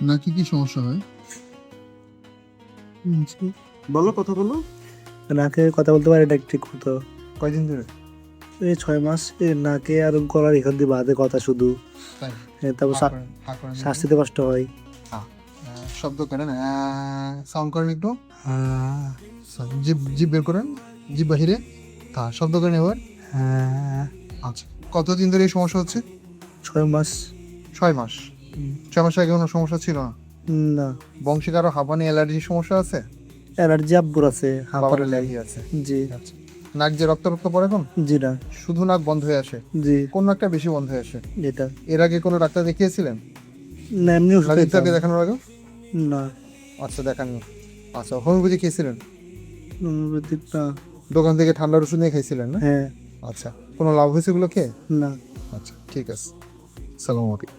নাকি কি সমস্যা হয়? বলো, কথা বলো। নাকে কথা বলতে পারে, এটা ঠিক হতো। কয়দিন ধরে? এই 6 মাস। নাকে আর গলার এখান দিয়ে বাদে কথা শুধু। তাই? তারপর হা করেন একটু। শ্বাস নিতে কষ্ট হয়। শব্দ করেন, সাউন্ড করেন একটু। হ্যাঁ, জিভ জিভ বের করেন, জিভ বাহিরে। শব্দ করেন এবার। হ্যাঁ। আচ্ছা, কতদিন ধরে এই সমস্যা হচ্ছে? 6 মাস। 6 মাস। 6 মাস আগে কোনো সমস্যা ছিল না? না। বংশে কারো হাঁপানি অ্যালার্জির সমস্যা আছে? অ্যালার্জি আব্বুর আছে, বাবার হাঁপানি নাই। অ্যালার্জি আছে? জি। আচ্ছা, নাক যে রক্ত রক্ত পড়ে কোন? জি না। শুধু নাক বন্ধ হয়ে আসে? জি। কোন নাকটা বেশি বন্ধ হয়ে আসে? এটা এর আগে কোনো ডাক্তার দেখিয়েছিলেন? না, এমনি ওষুধ নাজির খাইতাম। তাকে দেখানোর আগে? না। আচ্ছা, দেখাননি। আচ্ছা, হোমিওপ্যাথি খেয়েছিলেন? হোমিওপ্যাথিক না। দোকান থেকে ঠান্ডার ওষুধ নিয়ে খাইছিলেন না? হ্যাঁ। আচ্ছা, কোনো লাভ হয়েছে এগুলো খেয়ে? না। আচ্ছা, ঠিক আছে। সালামালাইকুম।